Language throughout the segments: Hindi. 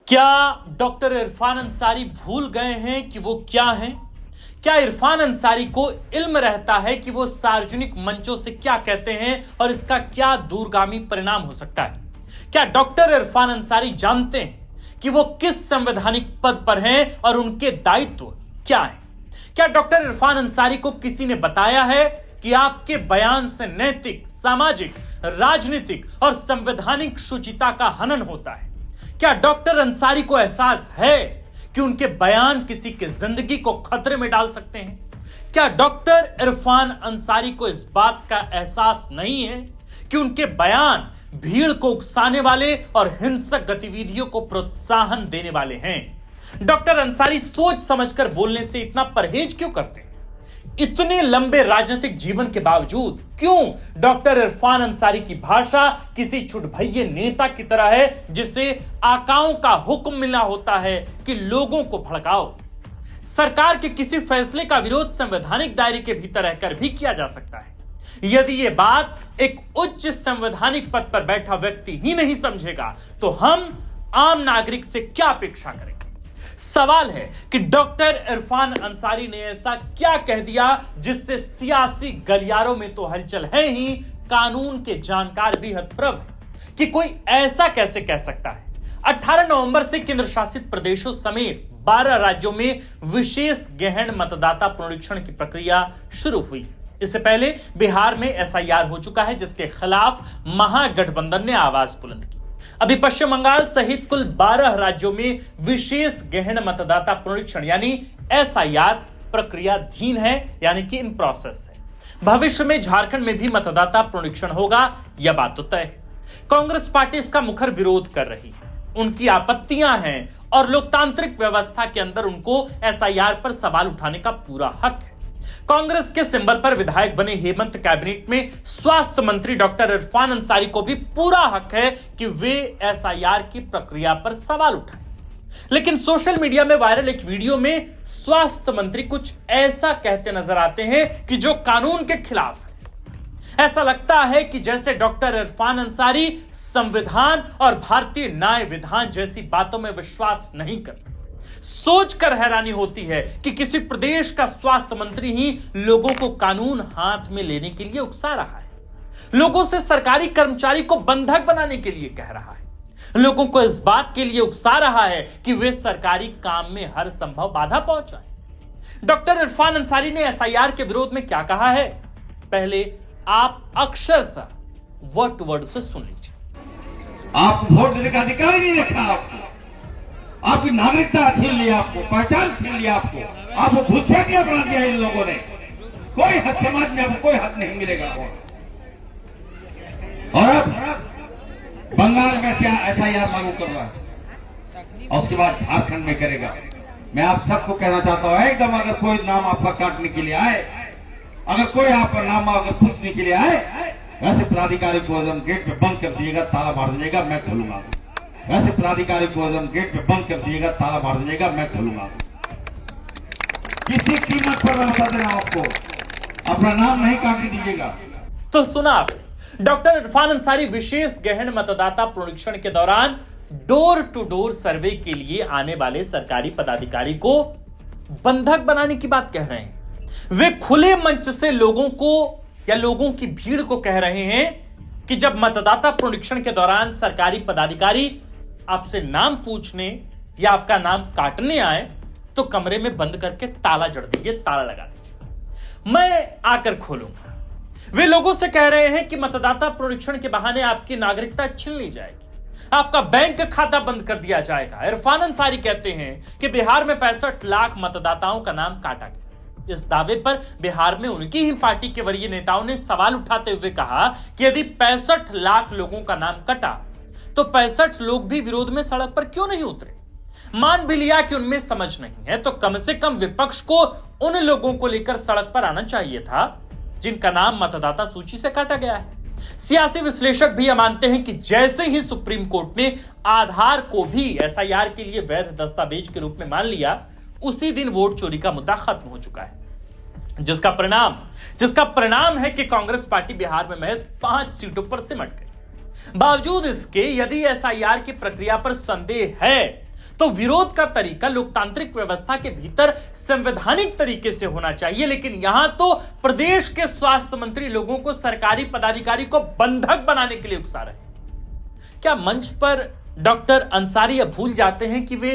क्या डॉक्टर इरफान अंसारी भूल गए हैं कि वो क्या हैं? क्या इरफान अंसारी को इल्म रहता है कि वो सार्वजनिक मंचों से क्या कहते हैं और इसका क्या दूरगामी परिणाम हो सकता है? क्या डॉक्टर इरफान अंसारी जानते हैं कि वो किस संवैधानिक पद पर हैं और उनके दायित्व क्या हैं? क्या डॉक्टर इरफान अंसारी को किसी ने बताया है कि आपके बयान से नैतिक, सामाजिक, राजनीतिक और संवैधानिक शुचिता का हनन होता है? क्या डॉक्टर अंसारी को एहसास है कि उनके बयान किसी की जिंदगी को खतरे में डाल सकते हैं? क्या डॉक्टर इरफान अंसारी को इस बात का एहसास नहीं है कि उनके बयान भीड़ को उकसाने वाले और हिंसक गतिविधियों को प्रोत्साहन देने वाले हैं? डॉक्टर अंसारी सोच समझकर बोलने से इतना परहेज क्यों करते हैं? इतने लंबे राजनीतिक जीवन के बावजूद क्यों डॉक्टर इरफान अंसारी की भाषा किसी छुटभैये नेता की तरह है जिसे आकाओं का हुक्म मिला होता है कि लोगों को भड़काओ? सरकार के किसी फैसले का विरोध संवैधानिक दायरे के भीतर रहकर भी किया जा सकता है। यदि यह बात एक उच्च संवैधानिक पद पर बैठा व्यक्ति ही नहीं समझेगा तो हम आम नागरिक से क्या अपेक्षा करेंगे? सवाल है कि डॉक्टर इरफान अंसारी ने ऐसा क्या कह दिया जिससे सियासी गलियारों में तो हलचल है ही, कानून के जानकार भी हतप्रभ है कि कोई ऐसा कैसे कह सकता है। 18 नवंबर से केंद्र शासित प्रदेशों समेत 12 राज्यों में विशेष गहन मतदाता पुनरीक्षण की प्रक्रिया शुरू हुई। इससे पहले बिहार में एसआईआर हो चुका है जिसके खिलाफ महागठबंधन ने आवाज बुलंद की। अभी पश्चिम बंगाल सहित कुल 12 राज्यों में विशेष गहन मतदाता पुनरीक्षण यानी एसआईआर प्रक्रियाधीन है, यानी कि इन प्रोसेस है। भविष्य में झारखंड में भी मतदाता पुनरीक्षण होगा, यह बात तो तय है। कांग्रेस पार्टी इसका मुखर विरोध कर रही है, उनकी आपत्तियां हैं और लोकतांत्रिक व्यवस्था के अंदर उनको एसआईआर पर सवाल उठाने का पूरा हक है। कांग्रेस के सिंबल पर विधायक बने हेमंत कैबिनेट में स्वास्थ्य मंत्री डॉक्टर इरफान अंसारी को भी पूरा हक है कि वे एसआईआर की प्रक्रिया पर सवाल उठाएं। लेकिन सोशल मीडिया में वायरल एक वीडियो में स्वास्थ्य मंत्री कुछ ऐसा कहते नजर आते हैं कि जो कानून के खिलाफ है। ऐसा लगता है कि जैसे डॉक्टर इरफान अंसारी संविधान और भारतीय न्याय विधान जैसी बातों में विश्वास नहीं करते। सोचकर हैरानी होती है कि किसी प्रदेश का स्वास्थ्य मंत्री ही लोगों को कानून हाथ में लेने के लिए उकसा रहा है, लोगों से सरकारी कर्मचारी को बंधक बनाने के लिए कह रहा है, लोगों को इस बात के लिए उकसा रहा है कि वे सरकारी काम में हर संभव बाधा पहुंचाएं। डॉक्टर इरफान अंसारी ने एसआईआर के विरोध में क्या कहा है, पहले आप अक्षरशः वर्ड टू वर्ड से सुन लीजिए। आपको वोट देने का अधिकार ही नहीं रखा, आपकी नागरिकता छीन लिया, आपको पहचान छीन लिया, आपको घुसपैठिया बना दिया इन लोगों ने। कोई हक समाज में आपको कोई हक नहीं मिलेगा। और अब बंगाल में से एसआईआर लागू कर रहा है और उसके बाद झारखंड में करेगा। मैं आप सबको कहना चाहता हूं, एकदम अगर कोई नाम आपका काटने के लिए आए, अगर कोई आपका नाम अगर पूछने के लिए आए, वैसे प्राधिकारी को गेट पे बंद कर दिएगा, ताला मार दीजिएगा, मैं खोलूंगा। वैसे प्राधिकारी को गेट पे बंद कर दिएगा, ताला मार दीजिएगा, मैं खोलूंगा। किसी कीमत पर बता देना, आपको अपना नाम नहीं काटने दीजिएगा। तो सुना डॉक्टर इरफान अंसारी विशेष गहन मतदाता पुनरीक्षण के दौरान डोर टू डोर सर्वे के लिए आने वाले सरकारी पदाधिकारी को बंधक बनाने की बात कह रहे हैं। वे खुले मंच से लोगों को या लोगों की भीड़ को कह रहे हैं कि जब मतदाता पुनरीक्षण के दौरान सरकारी पदाधिकारी आपसे नाम पूछने या आपका नाम काटने आए तो कमरे में बंद करके ताला जड़ दीजिए, ताला लगा दीजिए, मैं आकर खोलूंगा। वे लोगों से कह रहे हैं कि मतदाता पुनरीक्षण के बहाने आपकी नागरिकता छीन ली जाएगी, आपका बैंक खाता बंद कर दिया जाएगा। इरफान अंसारी कहते हैं कि बिहार में 65 लाख मतदाताओं का नाम काटा गया। इस दावे पर बिहार में उनकी ही पार्टी के वरीय नेताओं ने सवाल उठाते हुए कहा कि यदि 65 लाख लोगों का नाम कटा तो 65 लोग भी विरोध में सड़क पर क्यों नहीं उतरे? मान भी लिया कि उनमें समझ नहीं है तो कम से कम विपक्ष को उन लोगों को लेकर सड़क पर आना चाहिए था जिनका नाम मतदाता सूची से काटा गया है। सियासी विश्लेषक भी यह मानते हैं कि जैसे ही सुप्रीम कोर्ट ने आधार को भी एसआईआर के लिए वैध दस्तावेज के रूप में मान लिया, उसी दिन वोट चोरी का मुद्दा खत्म हो चुका है, जिसका परिणाम है कि कांग्रेस पार्टी बिहार में महज 5 सीटों पर सिमट गई। बावजूद इसके यदि एसआईआर की प्रक्रिया पर संदेह है तो विरोध का तरीका लोकतांत्रिक व्यवस्था के भीतर संवैधानिक तरीके से होना चाहिए, लेकिन यहां तो प्रदेश के स्वास्थ्य मंत्री लोगों को सरकारी पदाधिकारी को बंधक बनाने के लिए उकसा रहे हैं। क्या मंच पर डॉक्टर अंसारी अब भूल जाते हैं कि वे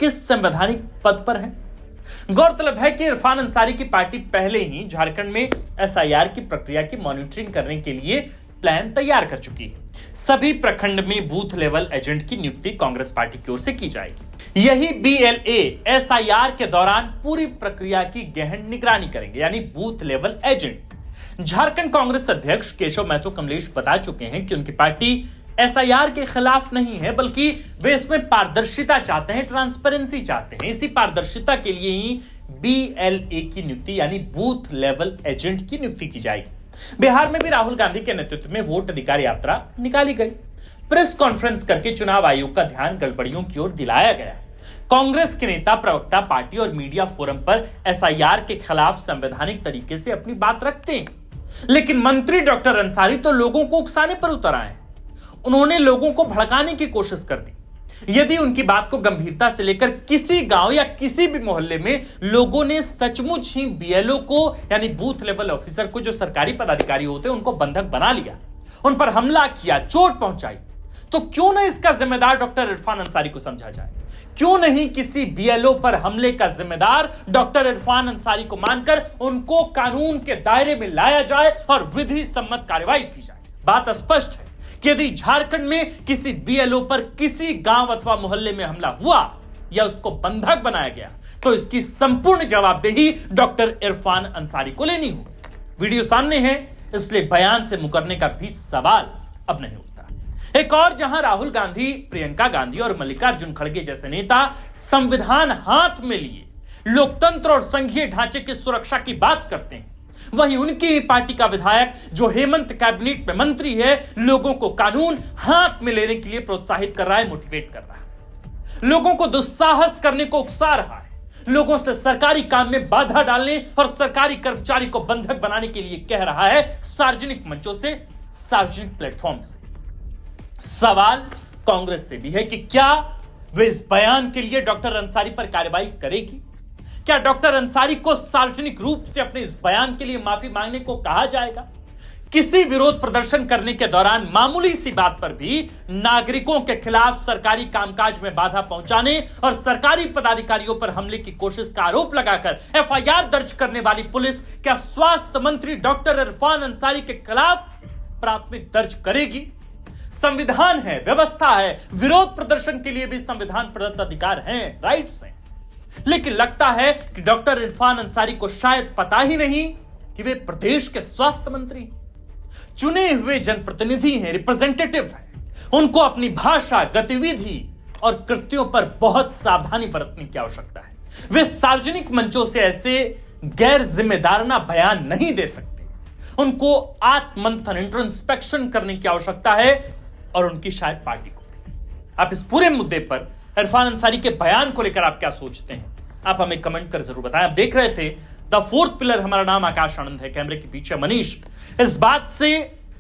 किस संवैधानिक पद पर हैं? गौरतलब है कि इरफान अंसारी की पार्टी पहले ही झारखंड में एसआईआर की प्रक्रिया की मॉनिटरिंग करने के लिए प्लान तैयार कर चुकी है। सभी प्रखंड में बूथ लेवल एजेंट की नियुक्ति कांग्रेस पार्टी की ओर से की जाएगी। यही बीएलए एसआईआर के दौरान पूरी प्रक्रिया की गहन निगरानी करेंगे, यानी booth level agent. Jharkhand Congress अध्यक्ष केशव महतो कमलेश बता चुके हैं कि उनकी पार्टी एसआईआर के खिलाफ नहीं है, बल्कि वे इसमें पारदर्शिता चाहते हैं, ट्रांसपेरेंसी चाहते हैं। इसी पारदर्शिता के लिए ही बीएलए की नियुक्ति यानी बूथ लेवल एजेंट की नियुक्ति की जाएगी। बिहार में भी राहुल गांधी के नेतृत्व में वोट अधिकार यात्रा निकाली गई। प्रेस कॉन्फ्रेंस करके चुनाव आयोग का ध्यान गड़बड़ियों की ओर दिलाया गया। कांग्रेस के नेता, प्रवक्ता, पार्टी और मीडिया फोरम पर एसआईआर के खिलाफ संवैधानिक तरीके से अपनी बात रखते हैं, लेकिन मंत्री डॉक्टर अंसारी तो लोगों को उकसाने पर उतर आए। उन्होंने लोगों को भड़काने की कोशिश कर दी। यदि उनकी बात को गंभीरता से लेकर किसी गांव या किसी भी मोहल्ले में लोगों ने सचमुच ही बीएलओ को यानी बूथ लेवल ऑफिसर को, जो सरकारी पदाधिकारी होते हैं, उनको बंधक बना लिया, उन पर हमला किया, चोट पहुंचाई, तो क्यों न इसका जिम्मेदार डॉक्टर इरफान अंसारी को समझा जाए? क्यों नहीं किसी बीएलओ पर हमले का जिम्मेदार डॉक्टर इरफान अंसारी को मानकर उनको कानून के दायरे में लाया जाए और विधि सम्मत कार्रवाई की जाए? बात स्पष्ट है कि यदि झारखंड में किसी बीएलओ पर किसी गांव अथवा मोहल्ले में हमला हुआ या उसको बंधक बनाया गया, तो इसकी संपूर्ण जवाबदेही डॉक्टर इरफान अंसारी को लेनी होगी। वीडियो सामने है, इसलिए बयान से मुकरने का भी सवाल अब नहीं उठता। एक और जहां राहुल गांधी, प्रियंका गांधी और मल्लिकार्जुन खड़गे जैसे नेता संविधान हाथ में लिए लोकतंत्र और संघीय ढांचे की सुरक्षा की बात करते हैं, वहीं उनकी ही पार्टी का विधायक, जो हेमंत कैबिनेट में मंत्री है, लोगों को कानून हाथ में लेने के लिए प्रोत्साहित कर रहा है, मोटिवेट कर रहा है, लोगों को दुस्साहस करने को उकसा रहा है, लोगों से सरकारी काम में बाधा डालने और सरकारी कर्मचारी को बंधक बनाने के लिए कह रहा है, सार्वजनिक मंचों से, सार्वजनिक प्लेटफॉर्म से। सवाल कांग्रेस से भी है कि क्या वे इस बयान के लिए डॉक्टर अंसारी पर कार्रवाई करेगी? क्या डॉक्टर अंसारी को सार्वजनिक रूप से अपने इस बयान के लिए माफी मांगने को कहा जाएगा? किसी विरोध प्रदर्शन करने के दौरान मामूली सी बात पर भी नागरिकों के खिलाफ सरकारी कामकाज में बाधा पहुंचाने और सरकारी पदाधिकारियों पर हमले की कोशिश का आरोप लगाकर एफआईआर दर्ज करने वाली पुलिस क्या स्वास्थ्य मंत्री डॉक्टर इरफान अंसारी के खिलाफ प्राथमिक दर्ज करेगी? संविधान है, व्यवस्था है, विरोध प्रदर्शन के लिए भी संविधान प्रदत्त अधिकार हैं, राइट्स हैं, लेकिन लगता है कि डॉक्टर इरफान अंसारी को शायद पता ही नहीं कि वे प्रदेश के स्वास्थ्य मंत्री, चुने हुए जनप्रतिनिधि हैं, रिप्रेजेंटेटिव हैं। उनको अपनी भाषा, गतिविधि और कृत्यों पर बहुत सावधानी बरतने की आवश्यकता है। वे सार्वजनिक मंचों से ऐसे गैर जिम्मेदाराना बयान नहीं दे सकते। उनको आत्ममंथन, इंट्रोस्पेक्शन करने की आवश्यकता है, और उनकी शायद पार्टी को भी। आप इस पूरे मुद्दे पर इरफान अंसारी के बयान को लेकर आप क्या सोचते हैं? आप हमें कमेंट कर जरूर बताएं। आप देख रहे थे द फोर्थ पिलर। हमारा नाम आकाश आनंद है, कैमरे के पीछे मनीष। इस बात से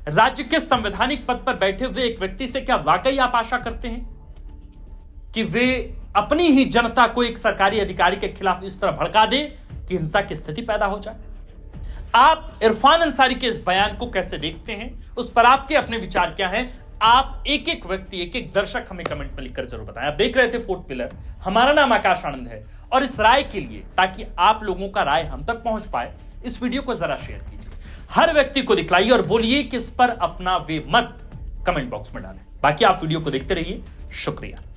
राज्य के संवैधानिक पद पर बैठे हुए एक व्यक्ति से क्या वाकई आप आशा करते हैं कि वे अपनी ही जनता को एक सरकारी अधिकारी के खिलाफ इस तरह भड़का दे कि हिंसा की स्थिति पैदा हो जाए? आप इरफान अंसारी के इस बयान को कैसे देखते हैं? उस पर आपके अपने विचार क्या हैं? आप एक एक व्यक्ति, एक एक दर्शक हमें कमेंट में लिखकर जरूर बताएं। आप देख रहे थे फोर्थ पिलर। हमारा नाम आकाश आनंद है, और इस राय के लिए, ताकि आप लोगों का राय हम तक पहुंच पाए, इस वीडियो को जरा शेयर कीजिए, हर व्यक्ति को दिखलाइए और बोलिए कि इस पर अपना वे मत कमेंट बॉक्स में डालें। बाकी आप वीडियो को देखते रहिए। शुक्रिया।